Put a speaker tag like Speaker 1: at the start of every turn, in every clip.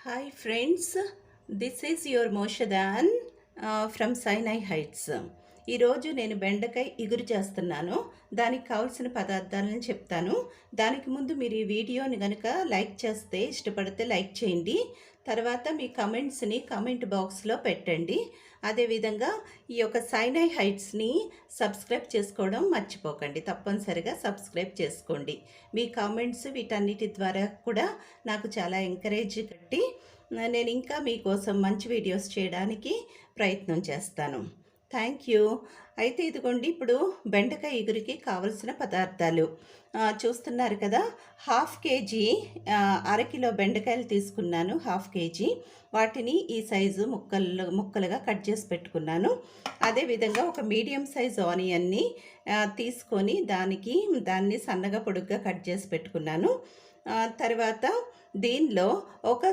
Speaker 1: Hi friends, this is your Moshe Dayan from Sinai Heights. ఈరోజు నేను బెండకాయ ఇగురు చేస్తున్నాను. దానికి కావాల్సిన పదార్థాలను చెప్తాను. దానికి ముందు మీరు ఈ వీడియోని కనుక లైక్ చేస్తే, ఇష్టపడితే లైక్ చేయండి. తర్వాత మీ కమెంట్స్ని కమెంట్ బాక్స్లో పెట్టండి. అదేవిధంగా ఈ యొక్క సైనై హైట్స్ని సబ్స్క్రైబ్ చేసుకోవడం మర్చిపోకండి. తప్పనిసరిగా సబ్స్క్రైబ్ చేసుకోండి. మీ కామెంట్స్ వీటన్నిటి ద్వారా కూడా నాకు చాలా ఎంకరేజ్ కట్టి నేను ఇంకా మీకోసం మంచి వీడియోస్ చేయడానికి ప్రయత్నం చేస్తాను. Thank you. అయితే ఇదిగోండి, ఇప్పుడు బెండకాయ ఇగురికి కావలసిన పదార్థాలు చూస్తున్నారు కదా. 1/2 కేజీ అరకిలో బెండకాయలు తీసుకున్నాను. 1/2 కేజీ వాటిని ఈ సైజు ముక్కలుగా కట్ చేసి పెట్టుకున్నాను. అదేవిధంగా ఒక మీడియం సైజు ఆనియన్ని తీసుకొని దాన్ని సన్నగా పొడుగ్గా కట్ చేసి పెట్టుకున్నాను. తర్వాత దీనిలో ఒక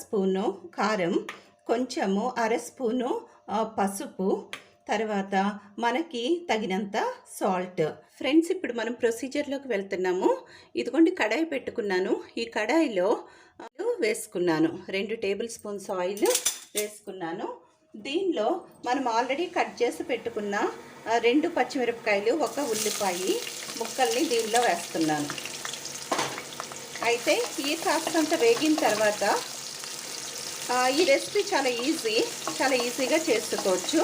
Speaker 1: స్పూను కారం, కొంచెము 1/2 స్పూను పసుపు, తర్వాత మనకి తగినంత సాల్ట్. ఫ్రెండ్స్, ఇప్పుడు మనం ప్రొసీజర్లోకి వెళ్తున్నాము. ఇదిగోండి, కడాయి పెట్టుకున్నాను. ఈ కడాయిలో వేసుకున్నాను 2 టేబుల్ స్పూన్స్ ఆయిల్ వేసుకున్నాను. దీనిలో మనం ఆల్రెడీ కట్ చేసి పెట్టుకున్న 2 పచ్చిమిరపకాయలు, 1 ఉల్లిపాయ ముక్కల్ని దీనిలో వేస్తున్నాను. అయితే ఈ కాస్తంత వేగిన తర్వాత ఈ రెసిపీ చాలా ఈజీగా చేసుకోవచ్చు.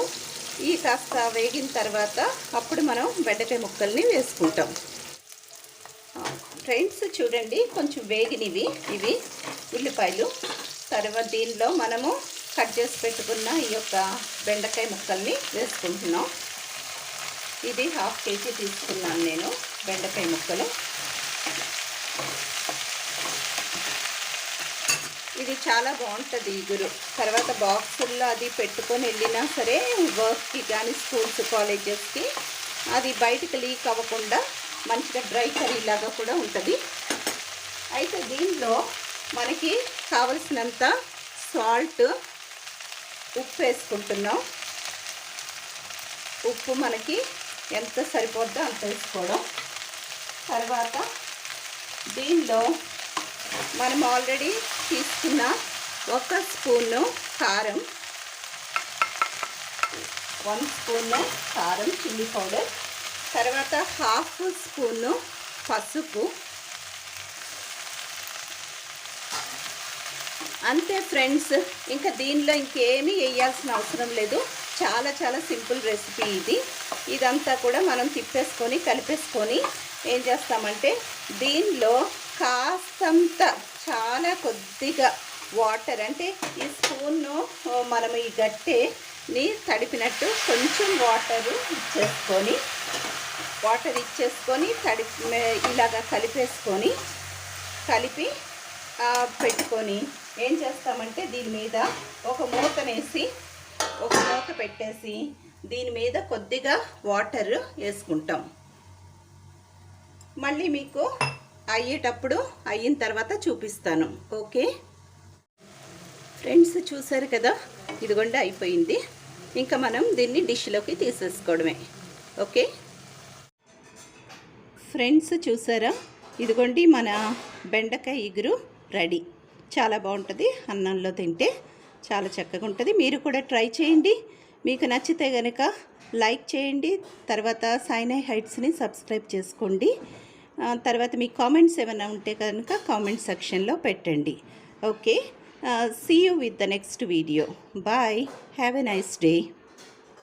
Speaker 1: ఈ కాస్త వేగిన తర్వాత అప్పుడు మనం బెండకాయ ముక్కల్ని వేసుకుంటాం. ఫ్రెండ్స్ చూడండి, కొంచెం వేగినవి ఇవి ఉల్లిపాయలు. తర్వాత దీనిలో మనము కట్ చేసి పెట్టుకున్న ఈ యొక్క బెండకాయ ముక్కల్ని వేసుకుంటున్నాం. ఇది 1/2 కేజీ తీసుకున్నాను నేను బెండకాయ ముక్కలు. ఇది చాలా బాగుంటుంది ఇగురు. తర్వాత బాక్సుల్లో అది పెట్టుకొని వెళ్ళినా సరే, వర్క్కి కానీ స్కూల్స్ కాలేజెస్కి అది బయటకు లీక్ అవ్వకుండా మంచిగా డ్రై కర్రీ లాగా కూడా ఉంటుంది. అయితే దీనిలో మనకి కావలసినంత సాల్ట్, ఉప్పు వేసుకుంటున్నాం. ఉప్పు మనకి ఎంత సరిపోద్దో అంత వేసుకోవడం. తర్వాత దీనిలో మనం ఆల్రెడీ తీసుకున్న 1 స్పూను కారం, 1 స్పూను కారం చిల్లీ పౌడర్, తర్వాత 1/2 స్పూను పసుపు. అంతే ఫ్రెండ్స్, ఇంకా దీనిలో ఇంకేమీ వేయాల్సిన అవసరం లేదు. చాలా సింపుల్ రెసిపీ ఇది. ఇదంతా కూడా మనం తిప్పేసుకొని కలిపేసుకొని ఏం చేస్తామంటే, దీనిలో కాస్తంత చాలా కొద్దిగా వాటర్, అంటే ఈ స్పూన్ను మనం ఈ గట్టెని తడిపినట్టు కొంచెం వాటర్ ఇచ్చేసుకొని ఇలాగా కలిపి పెట్టుకొని ఏం చేస్తామంటే, దీని మీద ఒక మూత పెట్టేసి దీని మీద కొద్దిగా వాటర్ వేసుకుంటాం. మళ్ళీ మీకు అయిన తర్వాత చూపిస్తాను. ఓకే ఫ్రెండ్స్, చూసారు కదా, ఇదిగోండి అయిపోయింది. ఇంకా మనం దీన్ని డిష్లోకి తీసేసుకోవడమే. ఓకే ఫ్రెండ్స్, చూసారా, ఇదిగోండి మన బెండకాయ ఇగురు రెడీ. చాలా బాగుంటుంది, అన్నంలో తింటే చాలా చక్కగా ఉంటుంది. మీరు కూడా ట్రై చేయండి. మీకు నచ్చితే కనుక లైక్ చేయండి. తర్వాత సైనై హైట్స్ని సబ్స్క్రైబ్ చేసుకోండి. తర్వాత మీ కామెంట్స్ ఏమైనా ఉంటే కనుక కామెంట్ సెక్షన్లో పెట్టండి. Okay, see you with the next video. Bye, have a nice day.